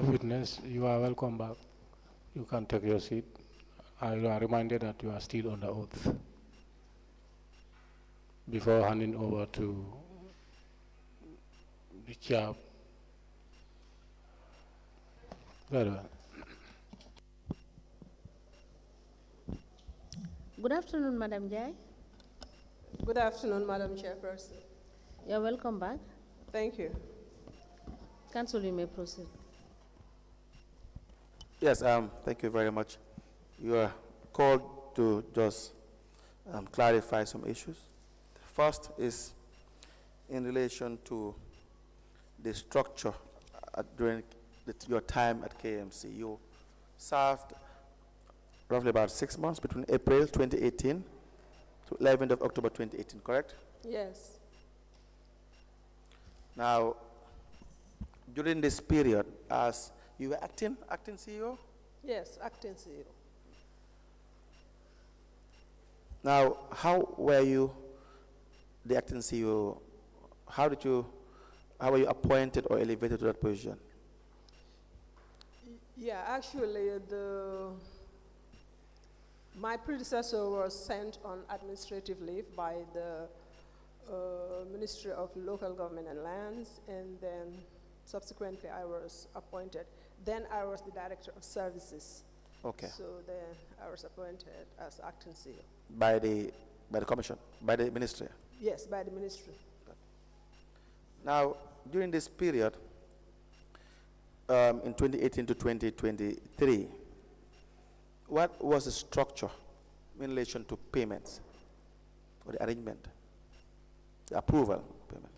Witness, you are welcome back. You can take your seat. You are reminded that you are still under oath. Before handing over to the chair. Very well. Good afternoon, Madam Njie. Good afternoon, Madam Chairperson. You're welcome back. Thank you. Council, you may proceed. Yes, thank you very much. You are called to just clarify some issues. First is in relation to the structure during your time at KMC. You served roughly about 6 months between April 2018 to 11th of October 2018, correct? Yes. Now, during this period, as you were acting CEO? Yes, acting CEO. Now, how were you the acting CEO? How were you appointed or elevated to that position? Yeah, actually, my predecessor was sent on administrative leave by the Ministry of Local Government and Lands, and then subsequently I was appointed. Then I was the Director of Services. Okay. So then I was appointed as acting CEO. By the commission, by the ministry? Yes, by the ministry. Now, during this period, in 2018 to 2023, what was the structure in relation to payments, or the arrangement, the approval payments?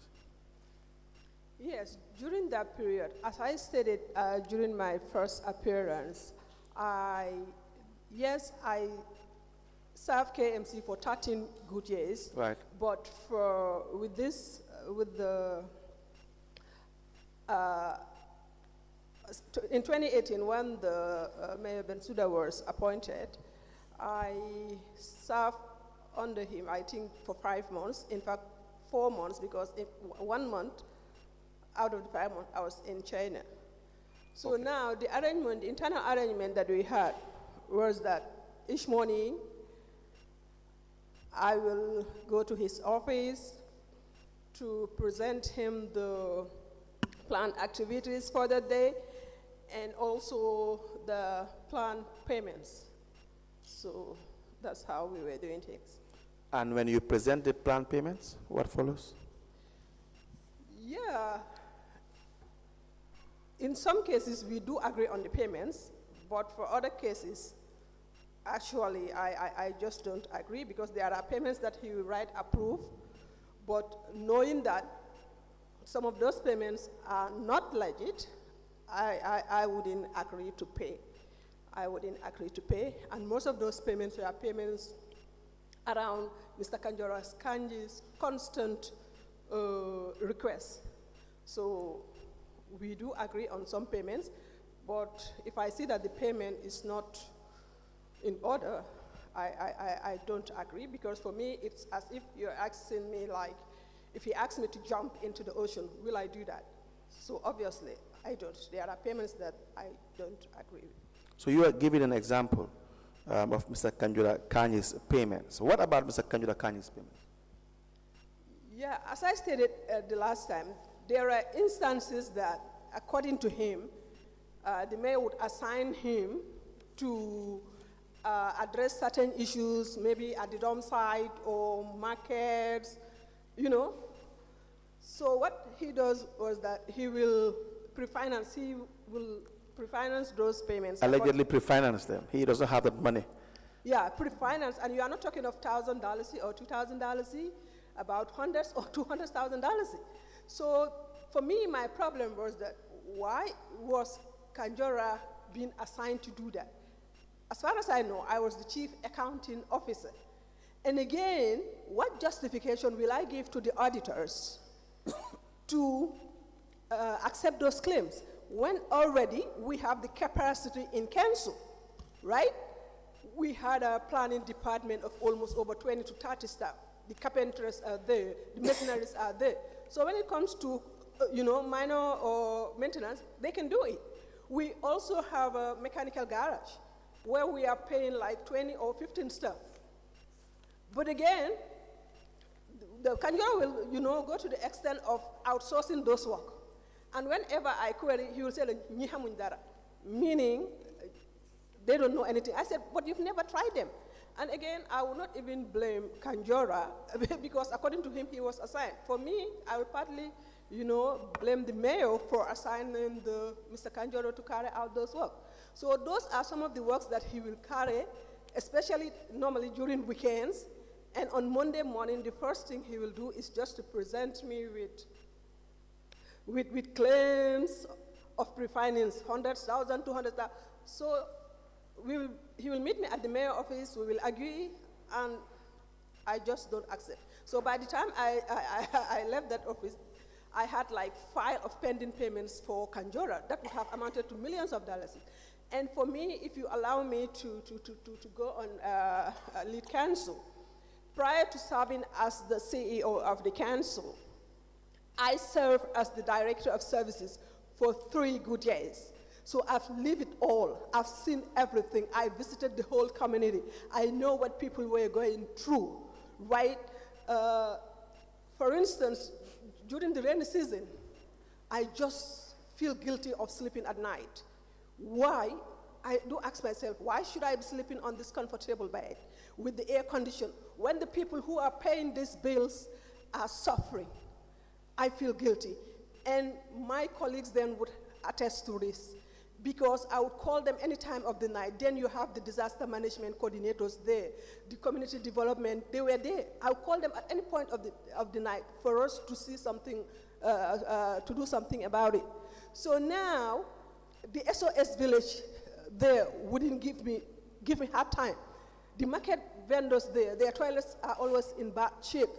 Yes, during that period, as I stated during my first appearance, I served KMC for 13 good years. Right. But with in 2018, when the Mayor Bensouda was appointed, I served under him, I think, for 5 months. In fact, 4 months, because 1 month out of the 5 months, I was in China. So okay. Now the arrangement, the internal arrangement that we had was that each morning I will go to his office to present him the planned activities for the day and also the planned payments. So that's how we were doing things. And when you present the planned payments, what follows? Yeah. In some cases, we do agree on the payments, but for other cases, actually, I just don't agree, because there are payments that he will write approve, but knowing that some of those payments are not legit, I wouldn't agree to pay. I wouldn't agree to pay, and most of those payments were payments around Mr. Kanji's constant requests. So we do agree on some payments, but if I see that the payment is not in order, I don't agree, because for me, it's as if you're asking me, like, if he asks me to jump into the ocean, will I do that? So obviously, I don't. There are payments that I don't agree with. So you are giving an example of Mr. Kanji's payments. What about Mr. Kanji's payments? Yeah, as I stated the last time, there are instances that, according to him, the mayor would assign him to address certain issues, maybe at the dump site or markets, you know. So what he does was that he will pre-finance those payments. Allegedly pre-finance them. He doesn't have that money. Yeah, pre-finance, and you are not talking of $1,000 or $2,000, about hundreds or $200,000. So for me, my problem was that why was Kanjora being assigned to do that? As far as I know, I was the chief accounting officer. And again, what justification will I give to the auditors to accept those claims when already we have the capacity in council, right? We had a planning department of almost over 20 to 30 staff. The carpenters are there, the mercenaries are there. So when it comes to minor or maintenance, they can do it. We also have a mechanical garage where we are paying like 20 or 15 staff. But again, the Kanjura will, go to the extent of outsourcing those work. And whenever I query, he will say, "Nyi hamuñ dara," meaning they don't know anything. I said, but you've never tried them. And again, I will not even blame Kanjura because according to him, he was assigned. For me, I will partly, blame the mayor for assigning Mr. Kanjura to carry out those work. So those are some of the works that he will carry, especially normally during weekends. And on Monday morning, the first thing he will do is just to present me with claims of pre-finance, 100,000, 200,000. So he will meet me at the mayor office, we will agree, and I just don't accept. So by the time I left that office, I had like 5 of pending payments for Kanjura that would have amounted to millions of dollars. And for me, if you allow me to go on lead counsel, prior to serving as the CEO of the council, I served as the director of services for 3 good years. So I've lived it all. I've seen everything. I visited the whole community. I know what people were going through, right? For instance, during the rainy season, I just feel guilty of sleeping at night. Why? I do ask myself, why should I be sleeping on this comfortable bed with the air condition when the people who are paying these bills are suffering? I feel guilty. And my colleagues then would attest to this, because I would call them any time of the night. Then you have the disaster management coordinators there, the community development, they were there. I would call them at any point of the night for us to see something, to do something about it. So now, the SOS village there wouldn't give me hard time. The market vendors there, their toilets are always in bad shape.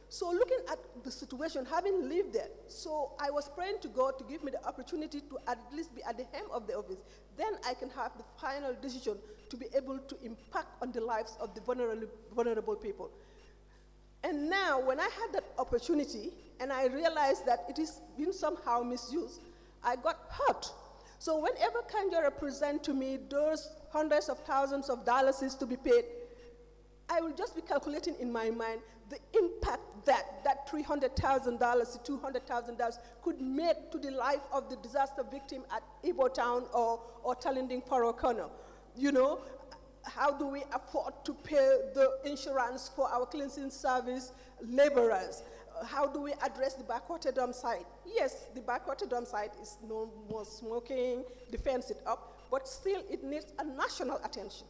So looking at the situation, having lived there, so I was praying to God to give me the opportunity to at least be at the helm of the office. Then I can have the final decision to be able to impact on the lives of the vulnerable people. And now, when I had that opportunity, and I realized that it is being somehow misused, I got hurt. So whenever Kanjura present to me those hundreds of thousands of dollars to be paid, I will just be calculating in my mind the impact that $300,000 to $200,000 could make to the life of the disaster victim at Ibo Town or Talinding Porokono. How do we afford to pay the insurance for our cleansing service laborers? How do we address the backwater dump site? Yes, the backwater dump site is no more smoking, they fence it up, but still it needs a national attention.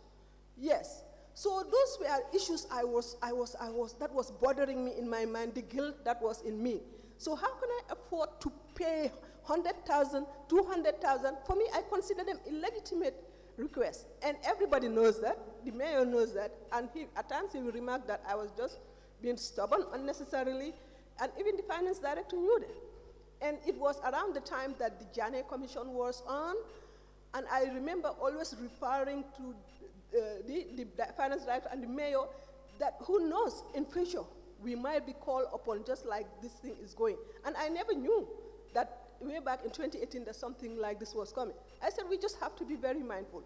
Yes. So those were issues that was bothering me in my mind, the guilt that was in me. So how can I afford to pay 100,000, 200,000? For me, I consider them illegitimate requests. And everybody knows that, the mayor knows that, and at times he will remark that I was just being stubborn unnecessarily, and even the finance director knew that. And it was around the time that the Njie Commission was on, and I remember always referring to the finance director and the mayor that who knows, in future, we might be called upon just like this thing is going. And I never knew that way back in 2018 that something like this was coming. I said we just have to be very mindful.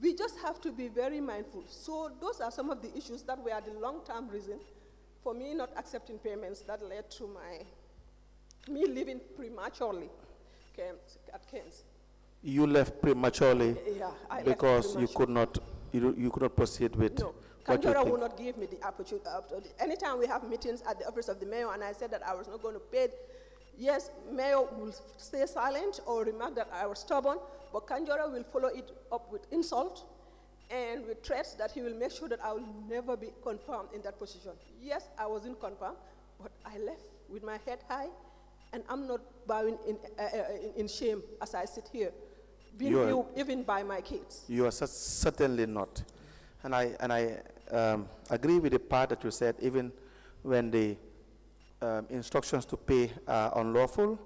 We just have to be very mindful. So those are some of the issues that were the long-term reason for me not accepting payments that led to me leaving prematurely at KMC. You left prematurely because you could not proceed with what you Kanjura think. will not give me the opportunity. Anytime we have meetings at the office of the mayor and I said that I was not going to pay, yes, mayor will stay silent or remark that I was stubborn, but Kanjura will follow it up with insult and with threats that he will make sure that I will never be confirmed in that position. Yes, I wasn't confirmed, but I left with my head high, and I'm not bowing in shame as I sit here, being viewed even by my kids. You are certainly not. And I agree with the part that you said, even when the instructions to pay are unlawful,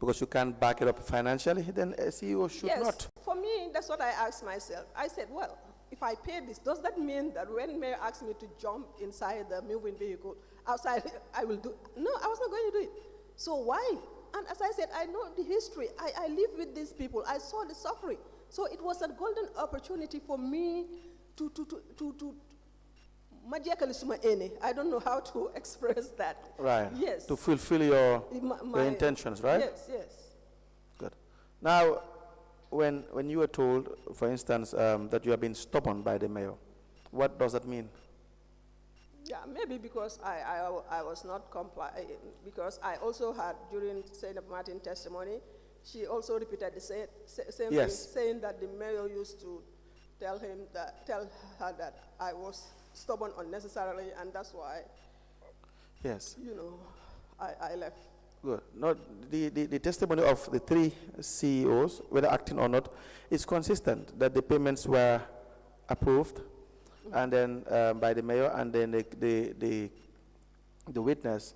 because you can't back it up financially, then a CEO should not. For me, that's what I asked myself. I said, well, if I pay this, does that mean that when mayor asks me to jump inside the moving vehicle outside, I will do? No, I was not going to do it. So why? And as I said, I know the history. I live with these people. I saw the suffering. So it was a golden opportunity for me to I don't know how to express that. Right. Yes. To fulfill your My intentions, right? Yes, yes. Good. Now, when you were told, for instance, that you have been stubborn by the mayor, what does that mean? Yeah, maybe because I was not complying, because I also had, during Senator Martin's testimony, she also repeated the same thing, saying that the mayor used to tell her that I was stubborn unnecessarily, and that's why, yes, I left. Good. No, the testimony of the three CEOs, whether acting or not, is consistent that the payments were approved, and then by the mayor, and then the witness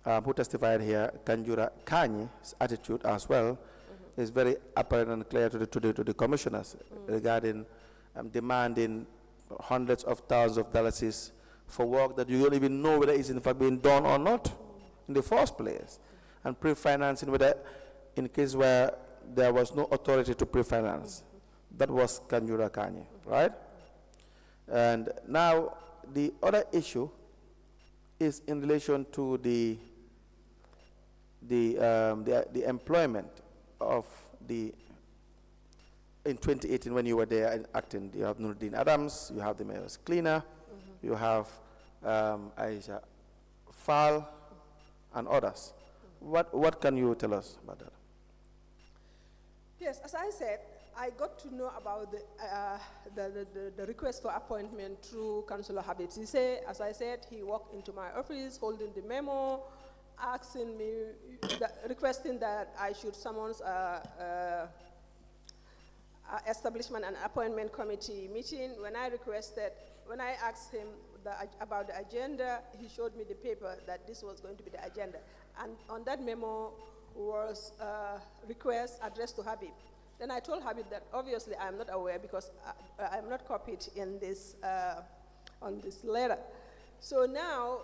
who testified here, Kanjura Kanyi's attitude as well, is very apparent and clear to the commissioners regarding demanding hundreds of thousands of dollars for work that you don't even know whether it's in fact being done or not in the first place, and pre-financing whether in case where there was no authority to pre-finance. That was Kanjura Kanyi, right? And now the other issue is in relation to the employment of in 2018 when you were there and acting. You have Nuruddin Adams, you have the mayor's cleaner, you have Aisha Fall, and others. What can you tell us about that? Yes, as I said, I got to know about the request for appointment through Councillor Habib Sise. As I said, he walked into my office holding the memo, asking me, requesting that I should summons establishment and appointment committee meeting. When I asked him about the agenda, he showed me the paper that this was going to be the agenda. And on that memo was a request addressed to Habib. Then I told Habib that obviously I'm not aware because I'm not copied in this, on this letter. So now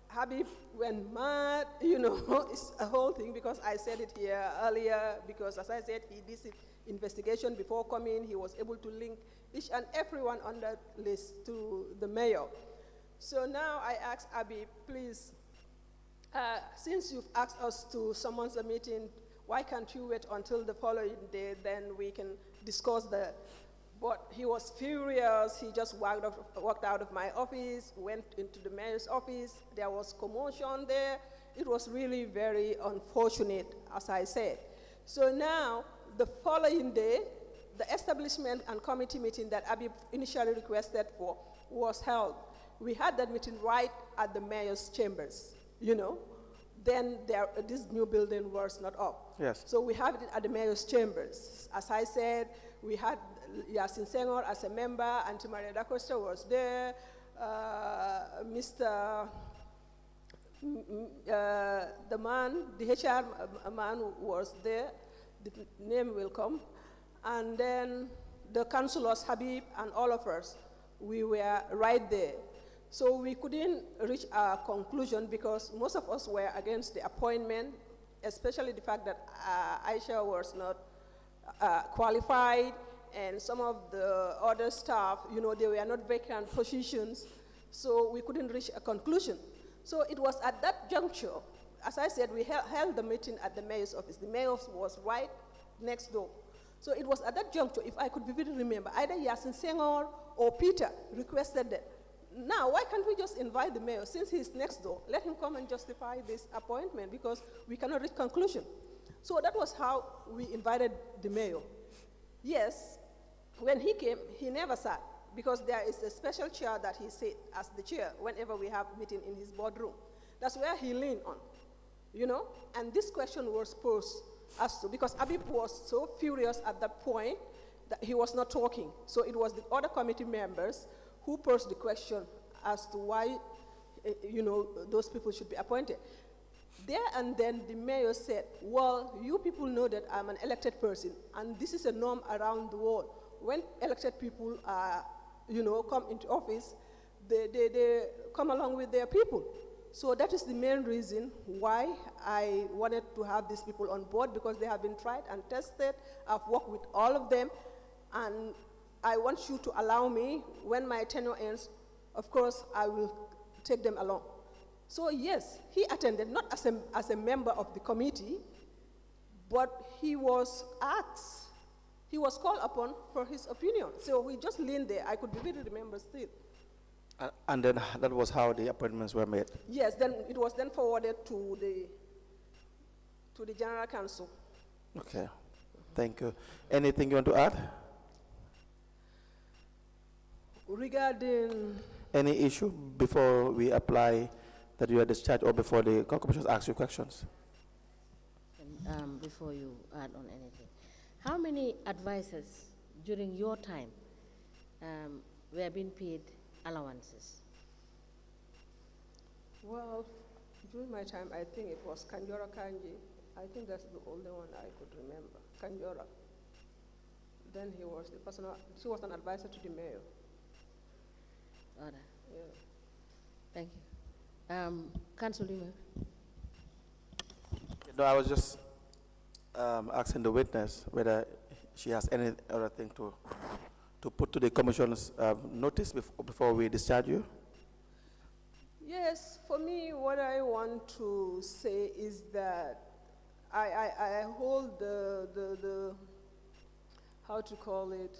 Habib went mad, it's a whole thing because I said it here earlier, because as I said, he did his investigation before coming. He was able to link each and everyone on that list to the mayor. So now I asked Habib, please, since you've asked us to summon a meeting, why can't you wait until the following day, then we can discuss the, but he was furious. He just walked out of my office, went into the mayor's office. There was commotion there. It was really very unfortunate, as I said. So now, the following day, the establishment and committee meeting that Habib initially requested for was held. We had that meeting right at the mayor's chambers, Then this new building was not up. Yes. So we have it at the mayor's chambers. As I said, we had Yasin Senghor as a member, Auntie Maria Da Costa was there, Mr. The HR man was there, the name will come, and then the councillors, Habib, and all of us, we were right there. So we couldn't reach a conclusion because most of us were against the appointment, especially the fact that Aisha was not qualified, and some of the other staff, they were not vacant positions, so we couldn't reach a conclusion. So it was at that juncture, as I said, we held the meeting at the mayor's office. The mayor was right next door. So it was at that juncture, if I could vividly remember, either Yasin Senghor or Peter requested that, now, why can't we just invite the mayor? Since he's next door, let him come and justify this appointment because we cannot reach conclusion. So that was how we invited the mayor. Yes, when he came, he never sat because there is a special chair that he sits as the chair whenever we have meeting in his boardroom. That's where he leaned on, And this question was posed as to, because Habib was so furious at that point that he was not talking. So it was the other committee members who posed the question as to why, those people should be appointed. There and then the mayor said, well, you people know that I'm an elected person, and this is a norm around the world. When elected people come into office, they come along with their people. So that is the main reason why I wanted to have these people on board, because they have been tried and tested. I've worked with all of them, and I want you to allow me, when my tenure ends, of course, I will take them along. So yes, he attended, not as a member of the committee, but he was asked, he was called upon for his opinion. So we just leaned there. I could vividly remember still. And then that was how the appointments were made. Yes, then it was then forwarded to the General Council. Okay, thank you. Anything you want to add? Regarding Any issue before we apply that you are discharged, or before the commissioners ask you questions? Before you add on anything, how many advisors during your time were being paid allowances? Well, during my time, I think it was Kanjora Kanji. I think that's the only one I could remember, Kanjora. Then he was an advisor to the mayor. Order. Yeah. Thank you. Council Lima. No, I was just asking the witness whether she has any other thing to put to the commission's notice before we discharge you. Yes, for me, what I want to say is that I hold the how to call it,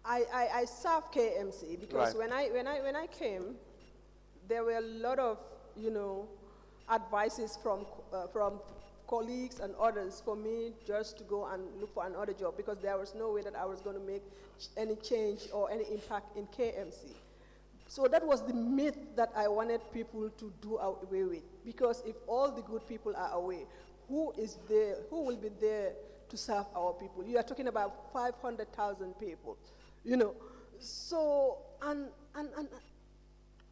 I serve KMC because Right. when I came, there were a lot of advices from colleagues and others for me just to go and look for another job, because there was no way that I was going to make any change or any impact in KMC. So that was the myth that I wanted people to do away with, because if all the good people are away, who will be there to serve our people? You are talking about 500,000 people, So, and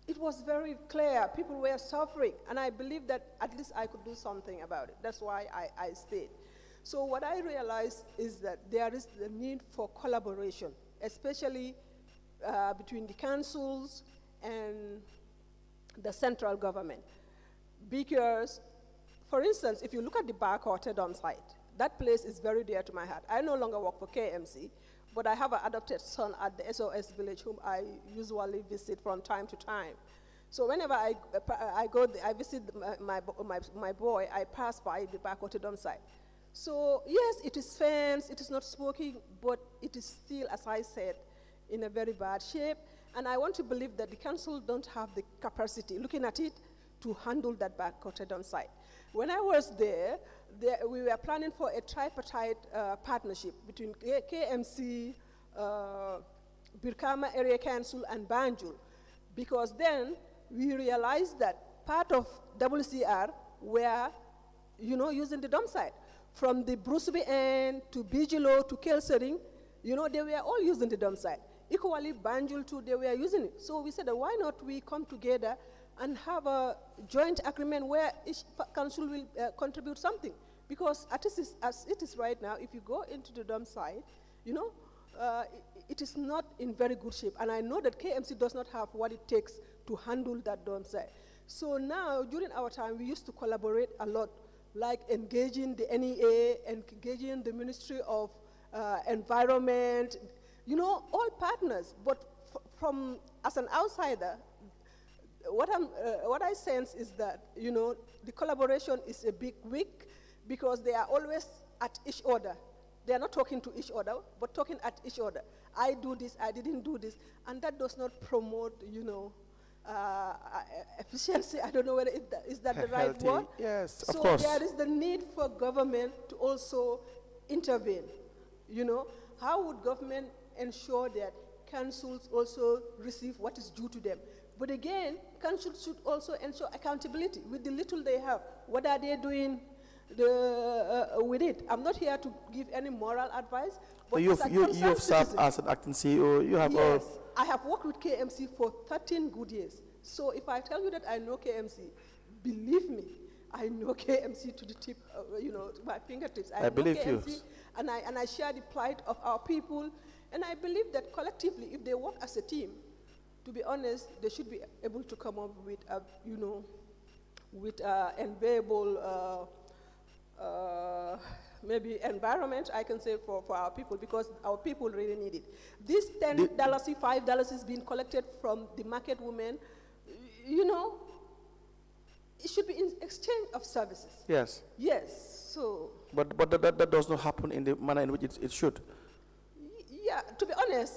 it was very clear. People were suffering, and I believed that at least I could do something about it. That's why I stayed. So what I realized is that there is the need for collaboration, especially between the councils and the central government. Because, for instance, if you look at the Bar Rotterdam site, that place is very dear to my heart. I no longer work for KMC, but I have an adopted son at the SOS village whom I usually visit from time to time. So whenever I go there, I visit my boy, I pass by the Bar Rotterdam site. So yes, it is fenced, it is not smoking, but it is still, as I said, in a very bad shape. And I want to believe that the council don't have the capacity, looking at it, to handle that Bar Rotterdam site. When I was there, we were planning for a tripartite partnership between KMC, Birkama Area Council, and Banjul, because then we realized that part of WCR were, using the dump site. From the Bruceby end to Bijilo to Kelsering, they were all using the dump site. Equally, Banjul too, they were using it. So we said, why not we come together and have a joint agreement where each council will contribute something? Because as it is right now, if you go into the dump site, it is not in very good shape. And I know that KMC does not have what it takes to handle that dump site. So now, during our time, we used to collaborate a lot, like engaging the NEA, engaging the Ministry of Environment, all partners. But as an outsider, what I sense is that, the collaboration is a bit weak, because they are always at each other. They are not talking to each other, but talking at each other. I do this, I didn't do this, and that does not promote, efficiency. I don't know whether is that the right Healthy. word? Yes, of so course. There is the need for government to also intervene. How would government ensure that councils also receive what is due to them? But again, councils should also ensure accountability with the little they have. What are they doing with it? I'm not here to give any moral advice. But So you've served as an acting CEO. You have yes, I have worked with KMC for 13 good years. So if I tell you that I know KMC, believe me, I know KMC to the tip, to my fingertips. I know believe KMC, you. and I share the plight of our people. And I believe that collectively, if they work as a team, to be honest, they should be able to come up with a, with enviable, maybe environment, I can say, for our people, because our people really need it. This $10, $5 is being collected from the market women, it should be in exchange of services. Yes. Yes, so. But that does not happen in the manner in which it should. Yeah, to be honest,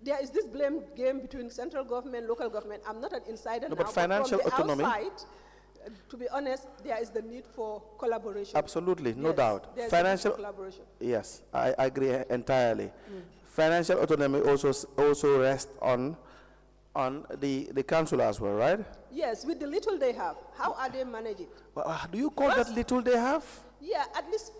there is this blame game between central government, local government. I'm not an insider now, But financial from the autonomy. outside, to be honest, there is the need for collaboration. Absolutely, no Yes, doubt. there's Financial a need for collaboration. Yes, I agree entirely. Financial autonomy also rests on the council as well, right? Yes, with the little they have, how are they managing? Well, do you call that little they have? Yeah, at least,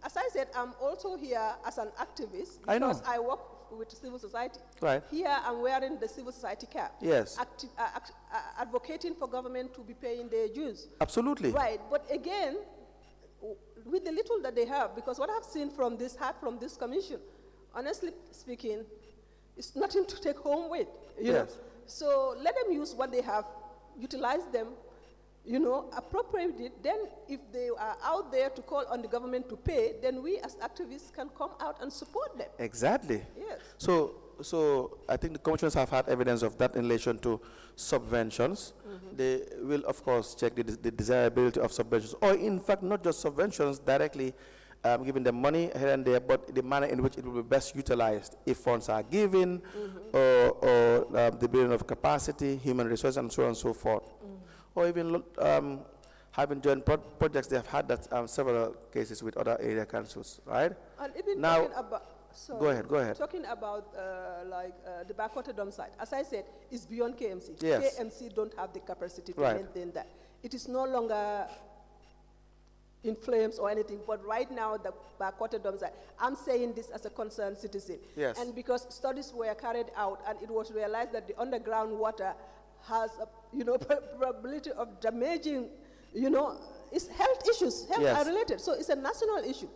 as I said, I'm also here as an activist I know. because I work with civil society. Right. Here, I'm wearing the civil society cap. Yes. Advocating for government to be paying their dues. Absolutely. Right, but again, with the little that they have, because what I've seen from this commission, honestly speaking, it's nothing to take home with, you know. Yes. So let them use what they have, utilize them, appropriate it. Then if they are out there to call on the government to pay, then we as activists can come out and support them. Exactly. Yes. So I think the commissioners have had evidence of that in relation to subventions. They will, of course, check the desirability of subventions, or in fact, not just subventions directly, giving them money here and there, but the manner in which it will be best utilized. If funds are given, or the building of capacity, human resources, and so on and so forth. Or even having joint projects. They have had that several cases with other area councils, right? And even Now, talking about, sorry, go ahead. Talking about the backwater dump site, as I said, it's beyond KMC. Yes. KMC don't have the capacity to Right. maintain that. It is no longer in flames or anything, but right now the backwater dump site, I'm saying this as a concerned citizen. Yes. And because studies were carried out and it was realized that the underground water has a probability of damaging, it's health issues, health Yes. are related. So it's a national issue.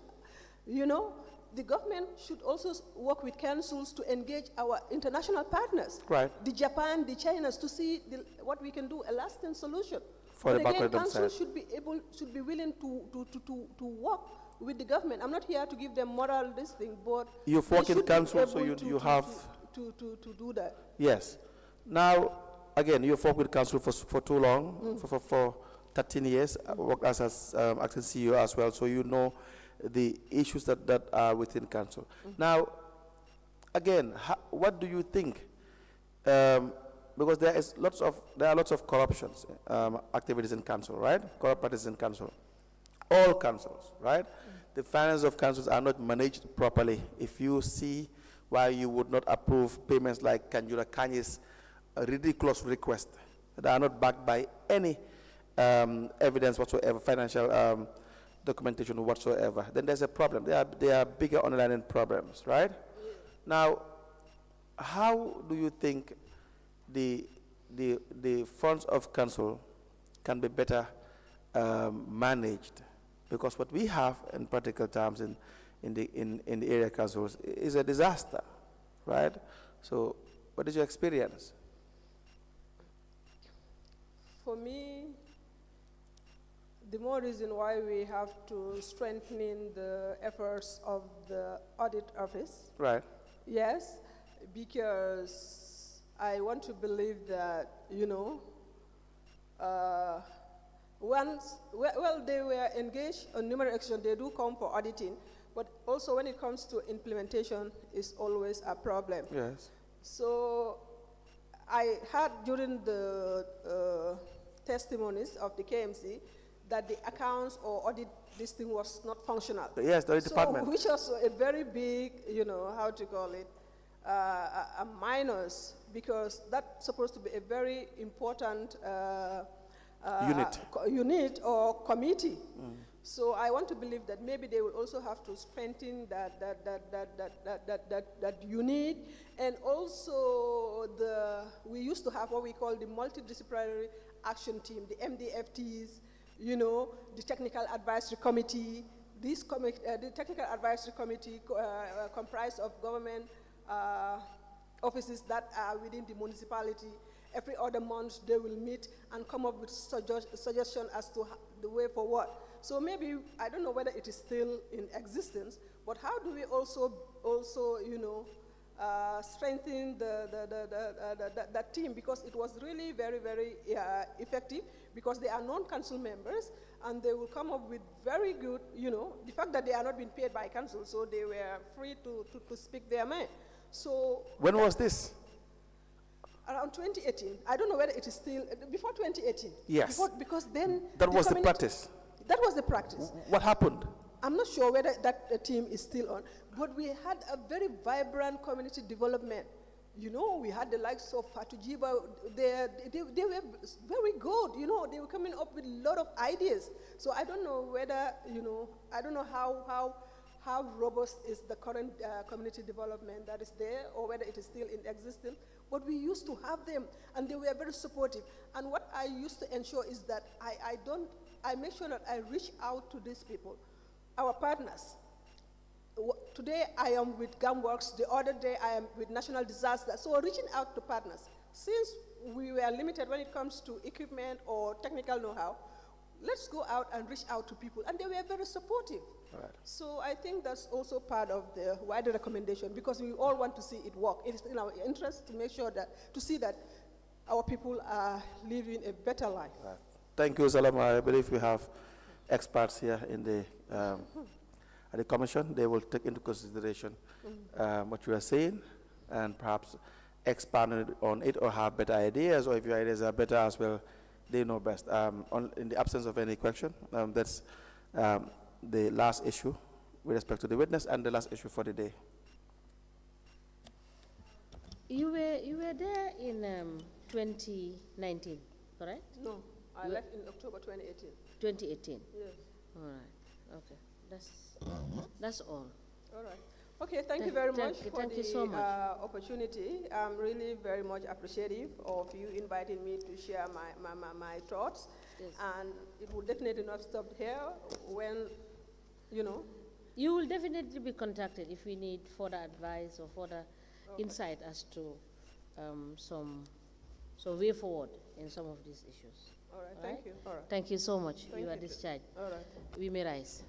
The government should also work with councils to engage our international partners. Right. The Japan, the Chinas, to see what we can do, a lasting solution. For the But again, backward dump councils site. should be willing to work with the government. I'm not here to give them moral this thing, but You've they worked in should be council, so able you have... to do that. Yes. Now, again, you've worked with council for too long, for 13 years, worked as acting CEO as well, so you know the issues that are within council. Now, again, what do you think? Because there are lots of corruptions, activities in council, right? Corrupt practices in council. All councils, right? The finances of councils are not managed properly. If you see why you would not approve payments like Kanjura Kanye's ridiculous request that are not backed by any evidence whatsoever, financial documentation whatsoever, then there's a problem. There are bigger underlying problems, right? Now, how do you think the funds of council can be better managed? Because what we have in practical terms in the area councils is a disaster, right? So, what is your experience? For me, the more reason why we have to strengthen the efforts of the audit office. Right. Yes, because I want to believe that, once, they were engaged on numerous actions, they do come for auditing, but also when it comes to implementation, it's always a problem. Yes. So I heard during the testimonies of the KMC that the accounts or audit this thing was not functional. Yes, the audit department. Which was a very big, how to call it, a minus, because that's supposed to be a very important unit or committee. So I want to believe that maybe they will also have to strengthen that unit, and also we used to have what we call the multidisciplinary action team, the MDFTs, the technical advisory committee. The technical advisory committee comprised of government offices that are within the municipality. Every other month they will meet and come up with suggestion as to the way forward. So maybe, I don't know whether it is still in existence, but how do we also strengthen that team, because it was really very, very effective, because they are non-council members and they will come up with very good, the fact that they are not being paid by council, so they were free to speak their mind. So When was this? around 2018, I don't know whether it is still, before 2018. Yes. Because then That was the community- practice. That was the practice. What happened? I'm not sure whether that team is still on, but we had a very vibrant community development. We had the likes of Fatujiba, they were very good, they were coming up with a lot of ideas. So I don't know whether, I don't know how robust is the current community development that is there, or whether it is still in existence, but we used to have them, and they were very supportive. And what I used to ensure is that I make sure that I reach out to these people, our partners. Today I am with GAMWorks, the other day I am with National Disaster. So reaching out to partners. Since we were limited when it comes to equipment or technical know-how, let's go out and reach out to people. And they were very supportive. Right. So I think that's also part of the wider recommendation, because we all want to see it work. It is in our interest to make sure to see that our people are living a better life. Right. Thank you, Salamang. I believe we have experts here in the at the commission. They will take into consideration what you are saying and perhaps expand on it or have better ideas, or if your ideas are better as well, they know best. In the absence of any question, that's the last issue with respect to the witness and the last issue for the day. You were there in 2019, correct? No, I left in October 2018. 2018. Yes. All right. Okay. That's all. All right. Okay, thank you very much for thank you the so much. opportunity. I'm really very much appreciative of you inviting me to share my thoughts. Yes. And it will definitely not stop here when, You will definitely be contacted if we need further advice or further insight as to some way forward in some of these issues. All right, All thank right? you. All right. Thank you so much. Thank You are you. discharged. All right. We may rise.